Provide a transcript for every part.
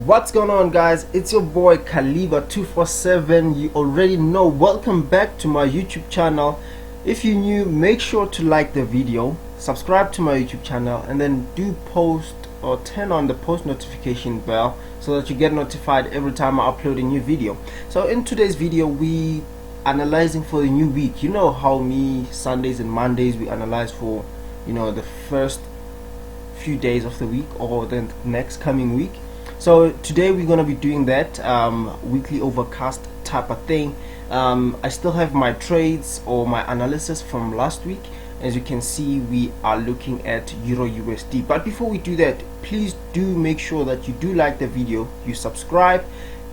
What's going on, guys? It's your boy Caliber 247. You already know. Welcome back to my YouTube channel. If you're new, make sure to like the video, subscribe to my YouTube channel, and then do post or turn on the post notification bell so that you get notified every time I upload a new video. So in today's video, we analyzing for the new week. You know how me Sundays and Mondays we analyze for, the first few days of the week or the next coming week. So today we're going to be doing that weekly overcast type of thing. I still have my trades or my analysis from last week. As you can see, we are looking at Euro USD. But before we do that, please do make sure that you do like the video, you subscribe,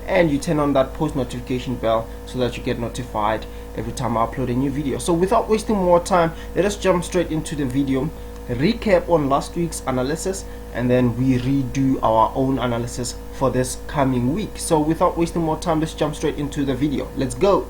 and you turn on that post notification bell so that you get notified every time I upload a new video. So without wasting more time, let us jump straight into the video, recap on last week's analysis, and then we redo our own analysis for this coming week. So without wasting more time, let's jump straight into the video. Let's go.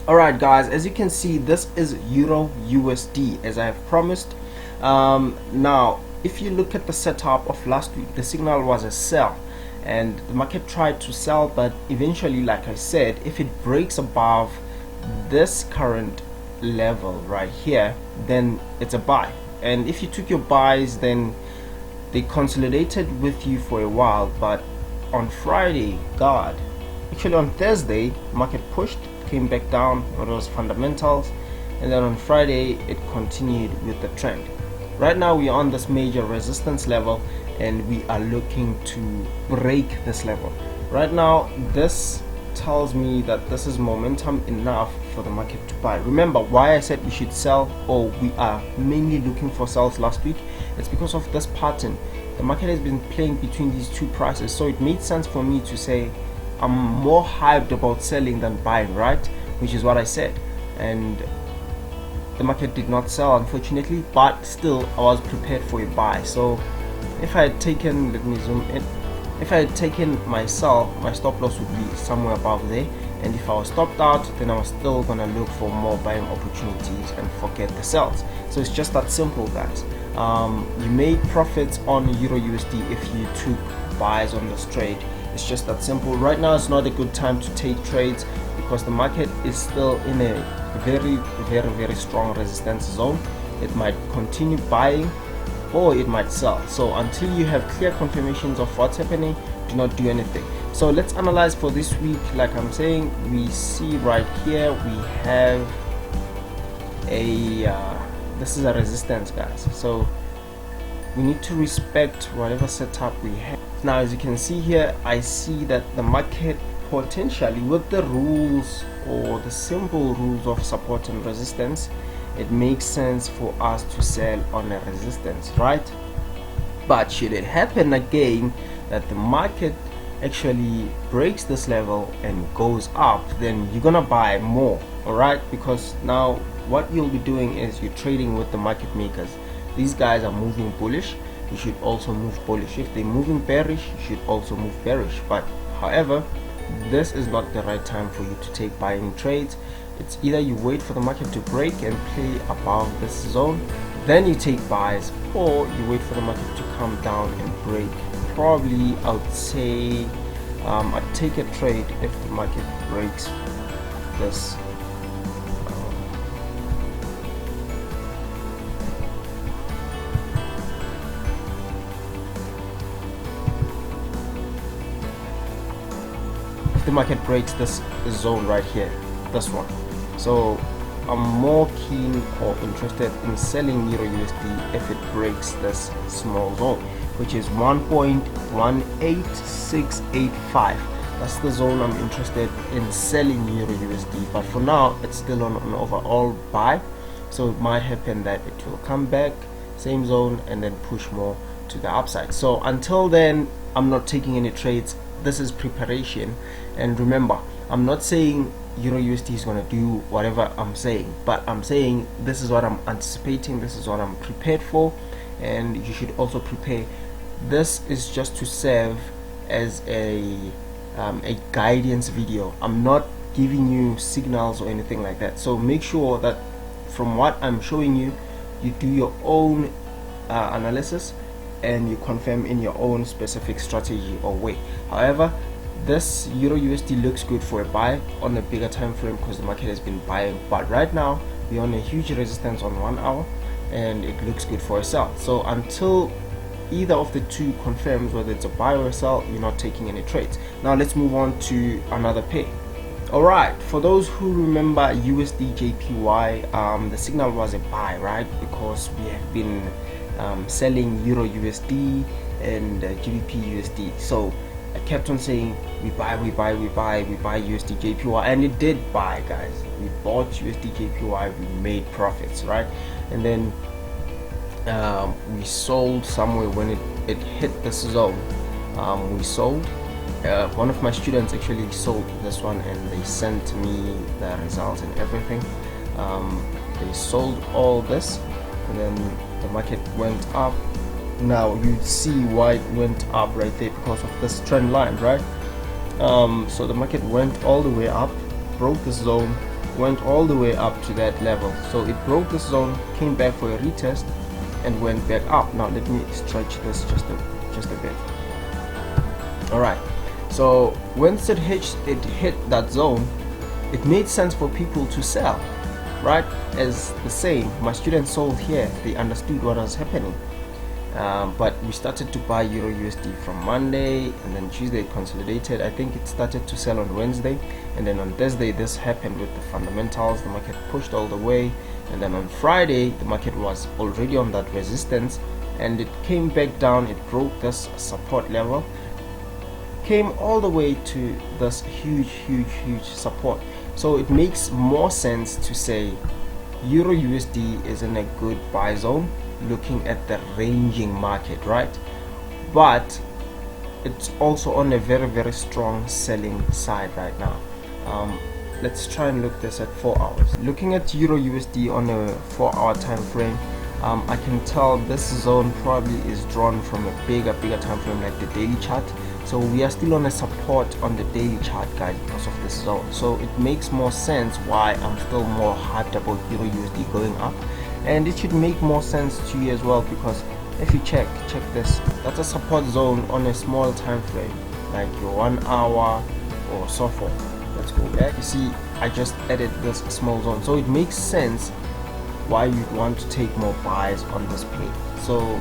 Alright guys, as you can see, this is Euro USD as I have promised. Now if you look at the setup of last week, the signal was a sell and the market tried to sell, but eventually, like I said, if it breaks above this current level right here, then it's a buy. And if you took your buys, then they consolidated with you for a while, but on Friday, actually on Thursday, market pushed, came back down. It was fundamentals, and then on Friday it continued with the trend. Right now we are on this major resistance level and we are looking to break this level. Right now this tells me that this is momentum enough for the market to buy. Remember why I said we should sell, or we are mainly looking for sells last week? It's because of this pattern. The market has been playing between these two prices, so it made sense for me to say I'm more hyped about selling than buying, right? Which is what I said. And the market did not sell, unfortunately, but still I was prepared for a buy. So if I had taken, let me zoom in, if I had taken my sell, my stop loss would be somewhere above there, and if I was stopped out, then I was still gonna look for more buying opportunities and forget the sells. So it's just that simple, guys. You made profits on Euro USD if you took buys on this trade. It's just that simple. Right now it's not a good time to take trades because the market is still in a very strong resistance zone. It might continue buying or it might sell. So until you have clear confirmations of what's happening, do not do anything. So let's analyze for this week. Like I'm saying, we see right here we have a this is a resistance, guys. So we need to respect whatever setup we have. Now as you can see here, I see that the market potentially, with the rules or the simple rules of support and resistance, it makes sense for us to sell on a resistance, right? But should it happen again that the market actually breaks this level and goes up, then you're gonna buy more, all right? Because now what you'll be doing is you're trading with the market makers. These guys are moving bullish, you should also move bullish. If they're moving bearish, you should also move bearish. But however, this is not the right time for you to take buying trades. It's either you wait for the market to break and play above this zone, then you take buys, or you wait for the market to come down and break. Probably I would say I'd take a trade if the market breaks this the market breaks this zone right here, this one. So I'm more keen or interested in selling Euro USD if it breaks this small zone, which is 1.18685. That's the zone I'm interested in selling Euro USD. But for now it's still on an overall buy, so it might happen that it will come back same zone and then push more to the upside. So until then, I'm not taking any trades. This is preparation, and remember, I'm not saying Euro USD is going to do whatever I'm saying, but I'm saying this is what I'm anticipating, this is what I'm prepared for, and you should also prepare. This is just to serve as a guidance video. I'm not giving you signals or anything like that, so make sure that from what I'm showing you, you do your own analysis and you confirm in your own specific strategy or way. However, this Euro USD looks good for a buy on a bigger time frame because the market has been buying, but right now we're on a huge resistance on 1 hour and it looks good for a sell. So until either of the two confirms whether it's a buy or a sell, you're not taking any trades. Now let's move on to another pair. Alright, for those who remember USD JPY, the signal was a buy, right? Because we have been selling Euro USD and GBP USD. So I kept on saying we buy USD JPY, and it did buy, guys. We bought USD JPY, we made profits, right? And then we sold somewhere when it hit this zone. We sold. One of my students actually sold this one and they sent me the results and everything. They sold all this and then the market went up. Now you see why it went up right there, because of this trend line, right? So the market went all the way up, broke this zone, went all the way up to that level. So it broke this zone, came back for a retest and went back up. Now let me stretch this just a bit. All right, so once it hit that zone, it made sense for people to sell, right? As the same, my students sold here, they understood what was happening. But we started to buy Euro USD from Monday, and then Tuesday it consolidated. I think it started to sell on Wednesday, and then on Thursday this happened with the fundamentals. The market pushed all the way, and then on Friday the market was already on that resistance and it came back down. It broke this support level, came all the way to this huge support. So it makes more sense to say Euro USD is in a good buy zone, looking at the ranging market, right? But it's also on a very strong selling side right now. Let's try and look this at 4 hours. Looking at Euro USD on a 4-hour time frame, I can tell this zone probably is drawn from a bigger time frame, like the daily chart. So we are still on a support on the daily chart, guys, because of this zone. So it makes more sense why I'm still more hyped about Euro USD going up. And it should make more sense to you as well, because if you check this, that's a support zone on a small time frame, like your 1 hour or so forth. Let's go back. You see, I just added this small zone, so it makes sense why you'd want to take more buys on this play. So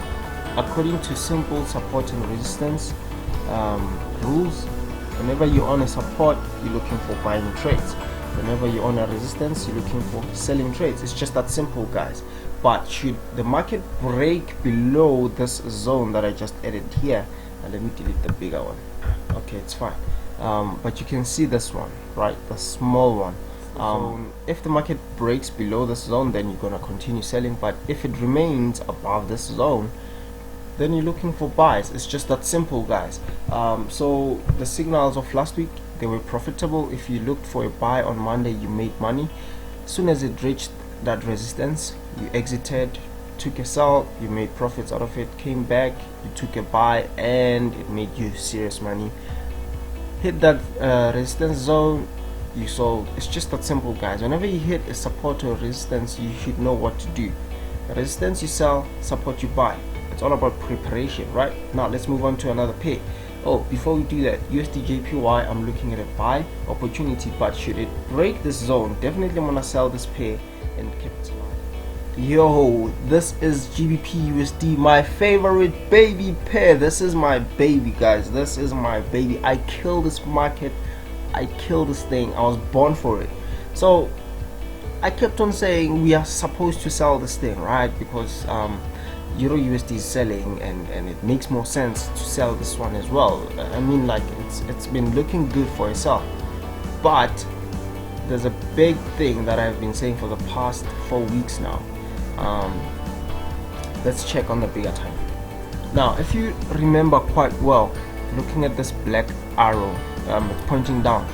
according to simple support and resistance rules, whenever you're on a support, you're looking for buying trades. Whenever you're on a resistance, you're looking for selling trades. It's just that simple, guys. But should the market break below this zone that I just added here, and let me delete the bigger one. Okay, it's fine. But you can see this one, right? The small one. If the market breaks below this zone, then you're gonna continue selling. But if it remains above this zone, then you're looking for buys. It's just that simple, guys. So the signals of last week, they were profitable. If you looked for a buy on Monday, you made money. As soon as it reached that resistance, you exited, took a sell, you made profits out of it, came back, you took a buy, and it made you serious money. Hit that resistance zone, you sold. It's just that simple, guys. Whenever you hit a support or resistance, you should know what to do. Resistance you sell, support you buy. It's all about preparation, right? Now let's move on to another pair. Oh, before we do that, USD JPY, I'm looking at a buy opportunity, but should it break this zone, definitely I'm gonna sell this pair and capitalize. Yo, this is GBP USD, my favorite baby pair. This is my baby, guys. This is my baby. I kill this market, I kill this thing. I was born for it. So I kept on saying we are supposed to sell this thing, right? Because Euro USD is selling, and it makes more sense to sell this one as well. I mean, like, it's been looking good for itself, but there's a big thing that I've been saying for the past 4 weeks now. Let's check on the bigger time. Now, if you remember quite well, looking at this black arrow pointing down,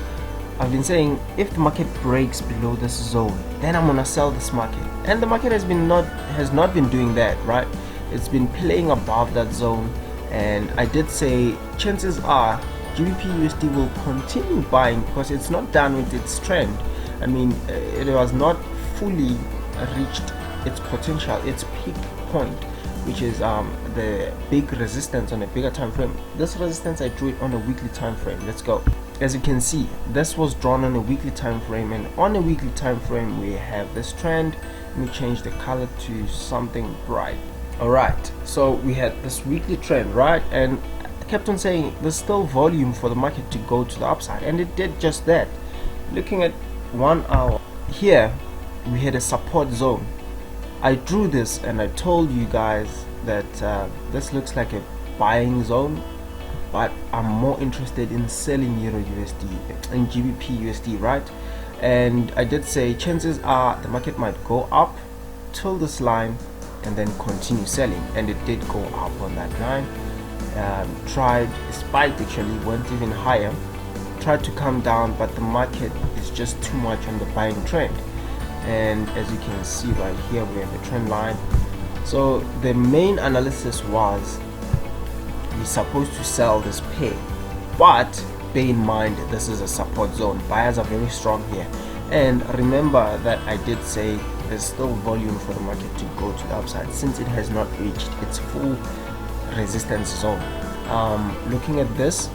I've been saying if the market breaks below this zone, then I'm gonna sell this market, and the market has not been doing that, right? it's been playing above that zone, and I did say chances are GBP USD will continue buying because it's not done with its trend. I mean, it was not fully reached its potential, its peak point, which is the big resistance on a bigger time frame. This resistance, I drew it on a weekly time frame. Let's go. As you can see, this was drawn on a weekly time frame, and on a weekly time frame we have this trend. Let me change the color to something bright. Alright, so we had this weekly trend, right? And I kept on saying there's still volume for the market to go to the upside, and it did just that. Looking at 1 hour, here we had a support zone. I drew this and I told you guys that this looks like a buying zone, but I'm more interested in selling Euro USD and GBP USD, right? And I did say chances are the market might go up till this line and then continue selling, and it did go up on that line. Tried, spiked, actually went even higher, tried to come down, but the market is just too much on the buying trend. And as you can see right here, we have a trend line. So the main analysis was we're supposed to sell this pair, but bear in mind this is a support zone. Buyers are very strong here, and remember that I did say there's still volume for the market to go to the upside since it has not reached its full resistance zone. Looking at this,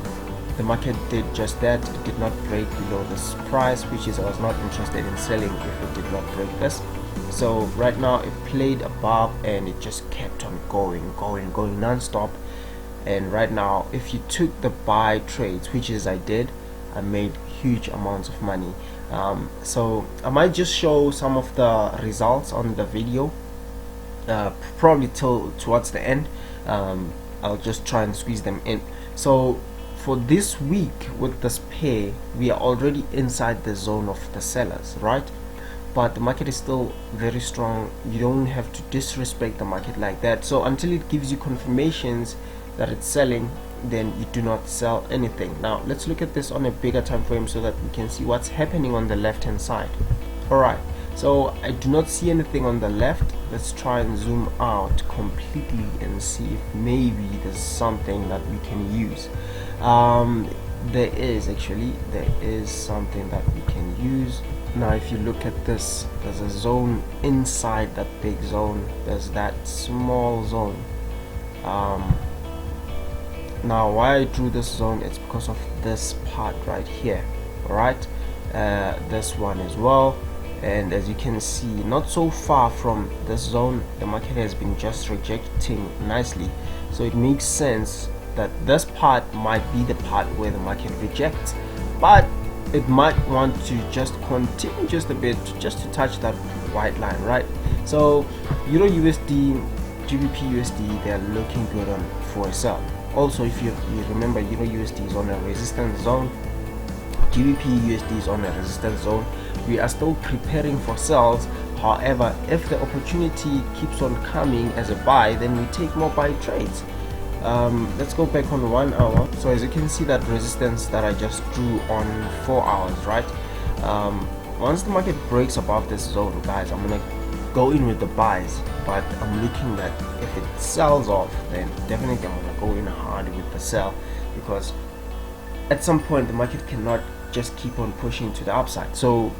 the market did just that. It did not break below this price, which is I was not interested in selling if it did not break this. So right now it played above and it just kept on going non-stop. And right now, if you took the buy trades, which is I did, I made huge amounts of money. So I might just show some of the results on the video, probably till towards the end. I'll just try and squeeze them in. So for this week with this pair, we are already inside the zone of the sellers, right? But the market is still very strong. You don't have to disrespect the market like that. So until it gives you confirmations that it's selling, then you do not sell anything. Now let's look at this on a bigger time frame so that we can see what's happening on the left hand side. Alright, so I do not see anything on the left. Let's try and zoom out completely and see if maybe there's something that we can use. There is something that we can use. Now if you look at this, there's a zone inside that big zone, there's that small zone. Now why I drew this zone, it's because of this part right here. Alright, this one as well, and as you can see, not so far from this zone, the market has been just rejecting nicely. So it makes sense that this part might be the part where the market rejects, but it might want to just continue just a bit, just to touch that white line, right? So Euro USD, GBP USD, they're looking good on for a sell. Also, if you remember, Euro USD is on a resistance zone, GBP USD is on a resistance zone. We are still preparing for sells. However, if the opportunity keeps on coming as a buy, then we take more buy trades. Let's go back on 1 hour. So as you can see, that resistance that I just drew on 4 hours, right? Once the market breaks above this zone, guys, I'm gonna go in with the buys, but I'm looking that if it sells off, then definitely I'm gonna go in hard with the sell, because at some point the market cannot just keep on pushing to the upside. So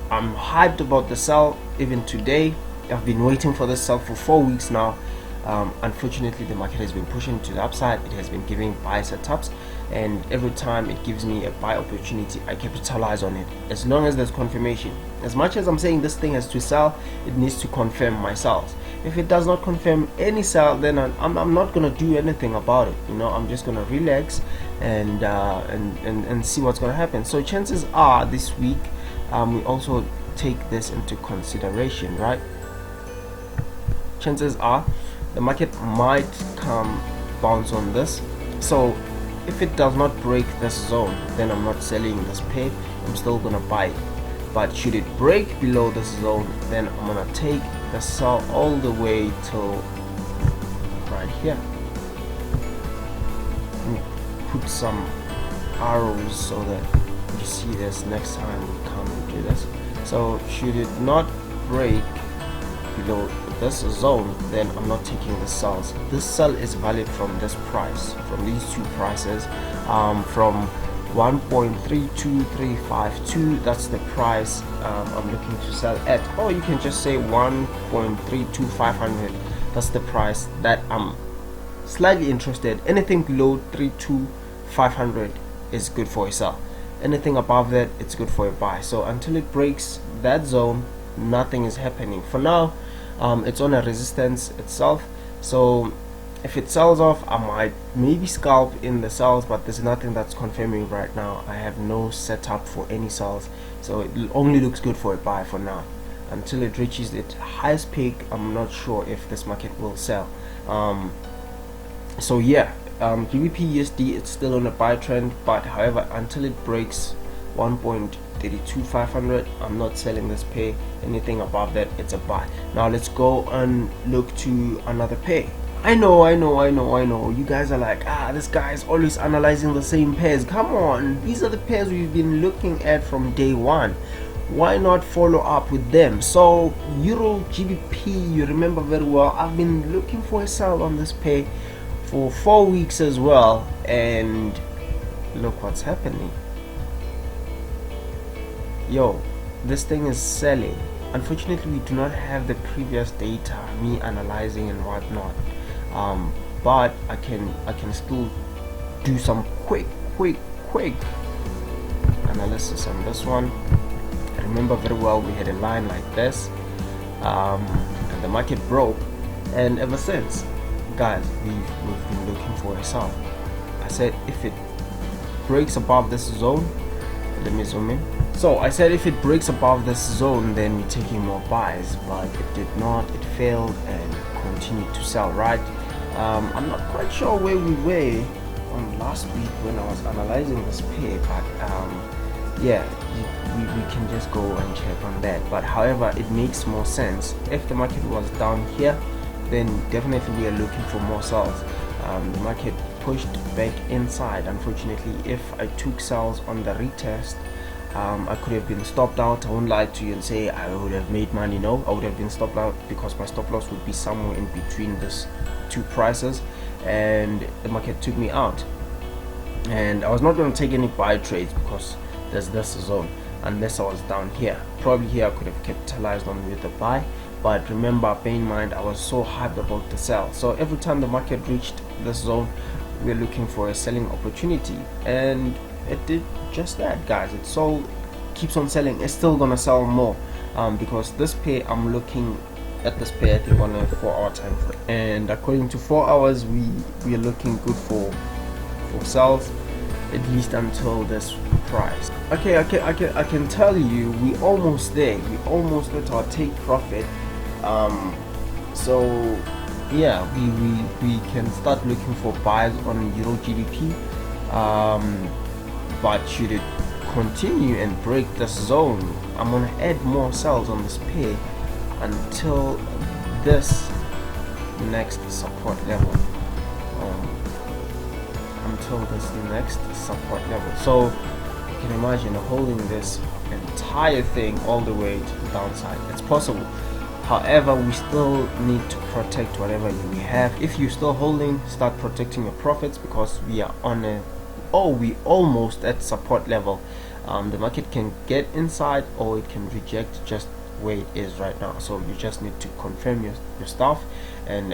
I'm hyped about the sell. Even today, I've been waiting for this sell for 4 weeks now. Unfortunately, the market has been pushing to the upside. It has been giving buy setups, and every time it gives me a buy opportunity, I capitalize on it as long as there's confirmation. As much as I'm saying this thing has to sell, it needs to confirm my sells. If it does not confirm any sell, then I'm not gonna do anything about it. You know, I'm just gonna relax and see what's gonna happen. So chances are this week we also take this into consideration, right? Chances are the market might come bounce on this. So if it does not break this zone, then I'm not selling this pair, I'm still gonna buy it. But should it break below this zone, then I'm gonna take the sell all the way till right here. Put some arrows so that you see this next time we come and do this. So should it not break below the this zone, then I'm not taking the sells. This sell is valid from this price, from these two prices, from 1.32352. that's the price I'm looking to sell at, or you can just say 1.32500. that's the price that I'm slightly interested. Anything below 32500 is good for a sell. Anything above that, it's good for a buy. So until it breaks that zone, nothing is happening for now. It's on a resistance itself, so if it sells off, I might maybe scalp in the sells, but there's nothing that's confirming right now. I have no setup for any sells, so it only looks good for a buy for now. Until it reaches its highest peak, I'm not sure if this market will sell. So yeah, GBP USD, it's still on a buy trend, but however, until it breaks 1.32500, I'm not selling this pair. Anything above that, it's a buy. Now let's go and look to another pair. I know you guys are like, this guy is always analyzing the same pairs. Come on, these are the pairs we've been looking at from day one. Why not follow up with them? So EUR GBP, you remember very well, I've been looking for a sell on this pair for 4 weeks as well, and look what's happening. Yo, this thing is selling. Unfortunately, we do not have the previous data, me analyzing and whatnot, but I can still do some quick analysis on this one. I remember very well we had a line like this, and the market broke, and ever since, guys, we've been looking for a sell. I said if it breaks above this zone, let me zoom in. So I said if it breaks above this zone, then we're taking more buys, but it did not. It failed and continued to sell, right? I'm not quite sure where we were on last week when I was analyzing this pair, but yeah, we can just go and check on that. But however, it makes more sense. If the market was down here, then definitely we are looking for more sells. The market pushed back inside. Unfortunately, if I took sells on the retest, I could have been stopped out. I won't lie to you and say I would have made money. No, I would have been stopped out because my stop loss would be somewhere in between these two prices, and the market took me out. And I was not going to take any buy trades because there's this zone, unless I was down here. Probably here I could have capitalized on with a buy, but remember, bear in mind, I was so hyped about the sell. So every time the market reached this zone, we're looking for a selling opportunity, and it did just that, guys. It sold, keeps on selling. It's still gonna sell more, because this pair, I'm looking at this pair, I think on a 4-hour time frame, and according to 4 hours, we are looking good for sells, at least until this price. Okay, I can tell you we almost there. We almost got our take profit. So yeah, we can start looking for buys on EUR GBP. But should it continue and break this zone, I'm gonna add more sells on this pair until this next support level. So you can imagine holding this entire thing all the way to the downside. It's possible. However, we still need to protect whatever we have. If you're still holding, start protecting your profits, because we are on a we almost at support level. The market can get inside or it can reject just where it is right now. So you just need to confirm your stuff and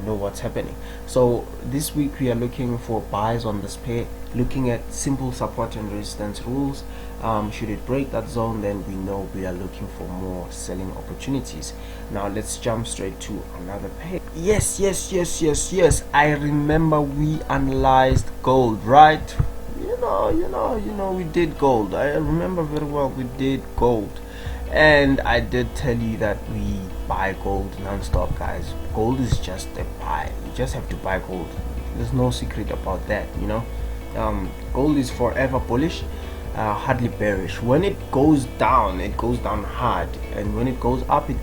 know what's happening. So this week we are looking for buys on this pair, looking at simple support and resistance rules. Should it break that zone, then we know we are looking for more selling opportunities. Now let's jump straight to another pair. Yes, I remember we analyzed gold, right? You know we did gold. I remember very well we did gold, and I did tell you that we buy gold non-stop, guys. Gold is just a buy. You just have to buy gold. There's no secret about that, you know. Gold is forever bullish, hardly bearish. When it goes down hard, and when it goes up a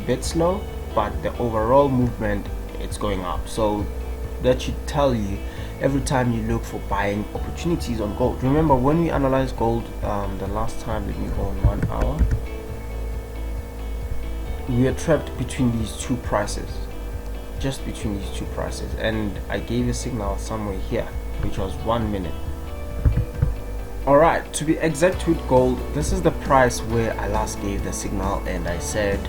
bit slow, but the overall movement, it's going up. So that should tell you every time you look for buying opportunities on gold. Remember when we analyzed gold the last time, let me go on 1 hour. we are trapped between these two prices, just between these two prices, and I gave a signal somewhere here, which was 1 minute. Alright, to be exact with gold, this is the price where I last gave the signal, and I said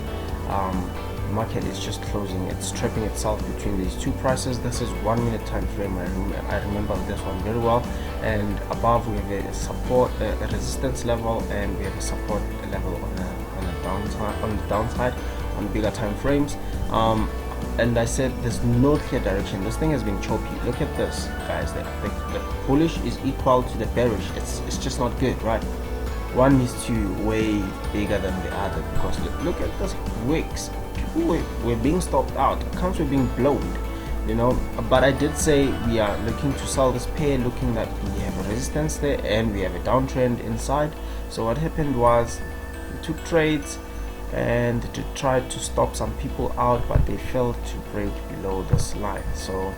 the market is just closing, it's trapping itself between these two prices. This is 1 minute time frame. I remember this one very well, and above we have a support, a resistance level, and we have a support level on the downside on bigger time frames. And I said there's no clear direction. This thing has been choppy. Look at this, guys. The bullish is equal to the bearish. It's just not good, right? One is way bigger than the other, because look at this wicks. People were being stopped out. Accounts were being blown, you know. But I did say we are looking to sell this pair, looking that we have a resistance there and we have a downtrend inside. So what happened was we took trades and to try to stop some people out, but they failed to break below this line. So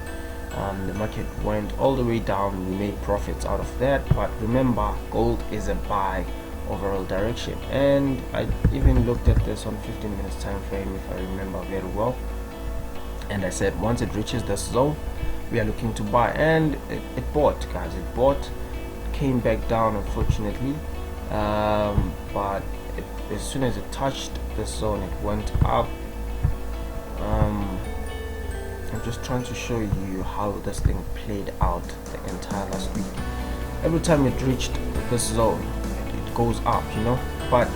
the market went all the way down. We made profits out of that. But remember, gold is a buy overall direction, and I even looked at this on 15 minutes time frame, if I remember very well, and I said once it reaches this zone we are looking to buy, and it bought, guys. It bought, came back down unfortunately, but as soon as it touched the zone it went up. I'm just trying to show you how this thing played out the entire last week. Every time it reached this zone it goes up, you know, but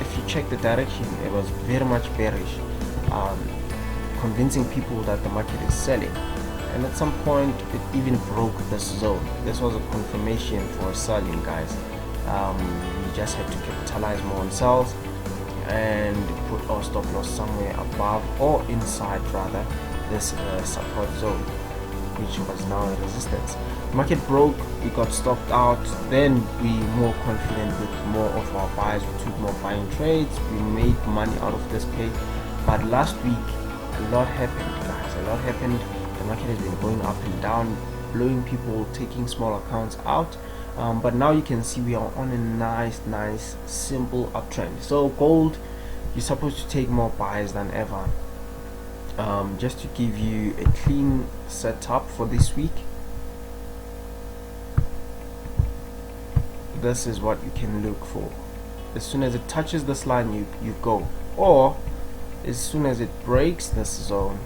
if you check the direction it was very much bearish, convincing people that the market is selling, and at some point it even broke this zone. This was a confirmation for selling, guys. We just had to capitalize more on sells and put our stop loss somewhere above, or inside rather, this support zone, which was now a resistance. Market broke, we got stopped out, then we more confident with more of our buys. We took more buying trades, we made money out of this play. But last week a lot happened, guys. A lot happened. The market has been going up and down, blowing people, taking small accounts out. But now you can see we are on a nice simple uptrend. So gold, you're supposed to take more buys than ever. Just to give you a clean setup for this week, this is what you can look for. As soon as it touches this line you go, or as soon as it breaks this zone,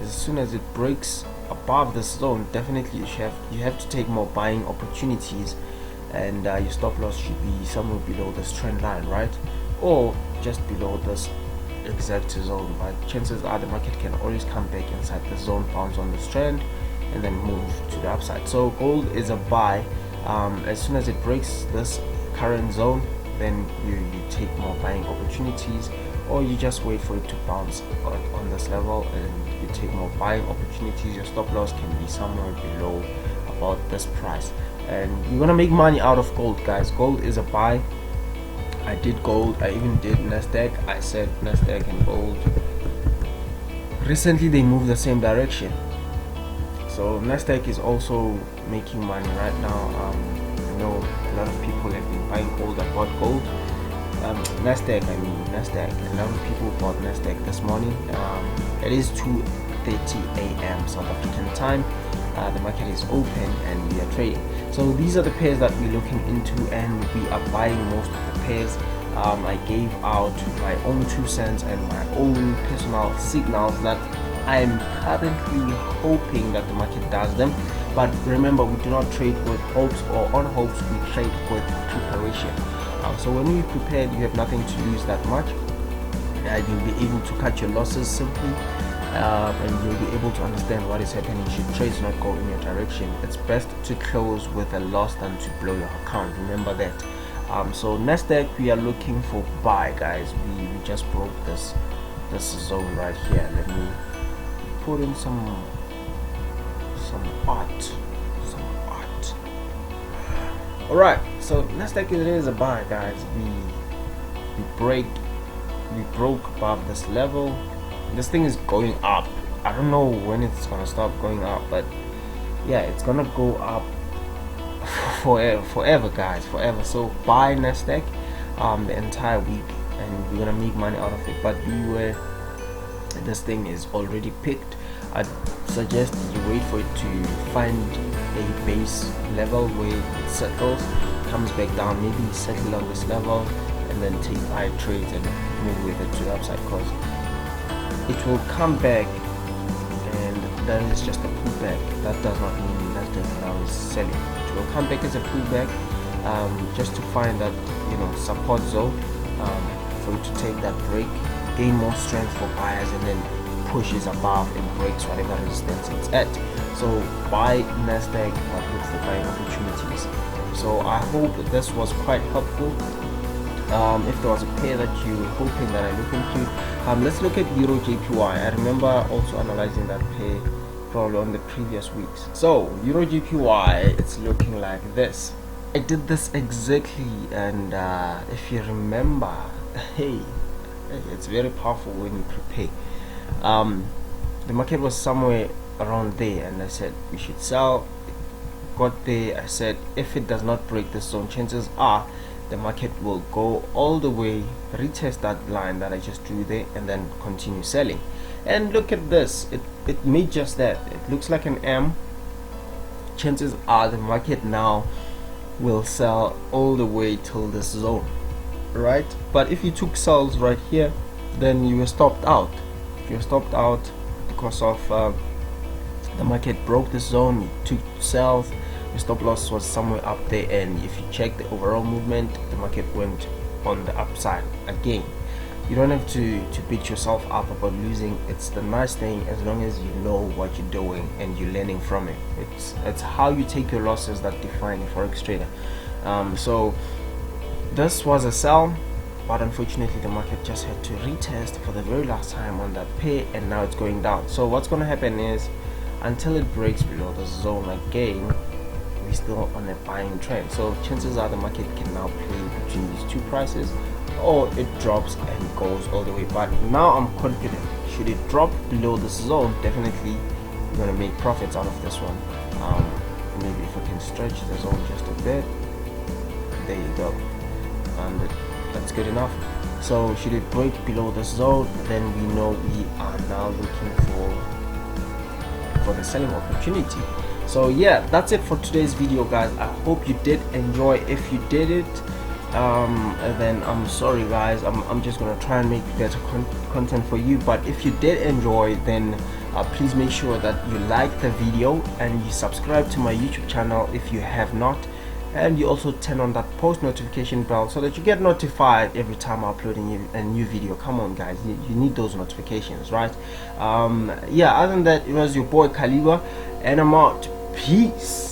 as soon as it breaks above this zone, definitely you have to take more buying opportunities, and your stop loss should be somewhere below this trend line, right, or just below this exact zone. But chances are the market can always come back inside the zone, bounce on this trend, and then move to the upside. So gold is a buy. As soon as it breaks this current zone, then you take more buying opportunities, or you just wait for it to bounce on this level and you take more buying opportunities. Your stop loss can be somewhere below about this price, and you're gonna make money out of gold, guys. Gold is a buy. I did gold, I even did Nasdaq. I said Nasdaq and gold, recently they move the same direction, so Nasdaq is also making money right now. I know a lot of people have been buying gold. I bought gold. Nasdaq, a lot of people bought Nasdaq this morning. It is 2:30 a.m. South African time. The market is open and we are trading. So these are the pairs that we're looking into, and we are buying most of the pairs. I gave out my own 2 cents and my own personal signals that I am currently hoping that the market does them. But remember, we do not trade with hopes or on hopes, we trade with preparation. So when you prepared, you have nothing to lose that much. You'll be able to cut your losses simply, and you'll be able to understand what is happening should trades not go in your direction. It's best to close with a loss than to blow your account, remember that. So Nasdaq, we are looking for buy, guys. We just broke this zone right here. Let me put in some art. All right, so Nasdaq is a buy, guys. We broke above this level. This thing is going up. I don't know when it's gonna stop going up, but yeah, it's gonna go up forever guys, forever. So buy Nasdaq the entire week and you're gonna make money out of it, but beware, this thing is already picked. I'd suggest you wait for it to find a base level where it settles, comes back down, maybe settle on this level, and then take buy trades and move with it to the upside, because it will come back, and that is just a pullback. That does not mean that now is selling. It will come back as a pullback, just to find that, you know, support zone, for you to take that break, gain more strength for buyers, and then pushes above and breaks whatever resistance it's at. So buy Nasdaq, look for buying opportunities. So I hope this was quite helpful. If there was a pair that you were hoping that I look into, let's look at EUR JPY. I remember also analyzing that pair probably on the previous weeks. So EUR JPY, it's looking like this. I did this exactly, and if you remember, hey, it's very powerful when you prepare. The market was somewhere around there, and I said we should sell. Got there, I said if it does not break this zone, chances are the market will go all the way, retest that line that I just drew there, and then continue selling. And look at this, it made just that. It looks like an M. Chances are the market now will sell all the way till this zone, right? But if you took sells right here, then you were stopped out. You're stopped out because of the market broke this zone. You took sells, your stop loss was somewhere up there, and if you check the overall movement, the market went on the upside again. You don't have to beat yourself up about losing. It's the nice thing, as long as you know what you're doing and you're learning from it. It's how you take your losses that define a forex trader. So this was a sell, but unfortunately the market just had to retest for the very last time on that pair, and now it's going down. So what's going to happen is, until it breaks below the zone again, we're still on a buying trend. So chances are the market can now play between these two prices, or it drops and goes all the way. But now I'm confident, should it drop below this zone, definitely we're going to make profits out of this one. Maybe if I can stretch the zone just a bit, there you go, and that's good enough. So should it break below the zone, then we know we are now looking for the selling opportunity. So yeah, that's it for today's video guys. I hope you did enjoy. If you did it, then I'm sorry guys, I'm just gonna try and make better content for you. But if you did enjoy, then please make sure that you like the video and you subscribe to my YouTube channel if you have not, and you also turn on that post notification bell so that you get notified every time I'm uploading a new video. Come on guys, you need those notifications, right? Yeah, other than that, it was your boy Kaliba, and I'm out. Peace.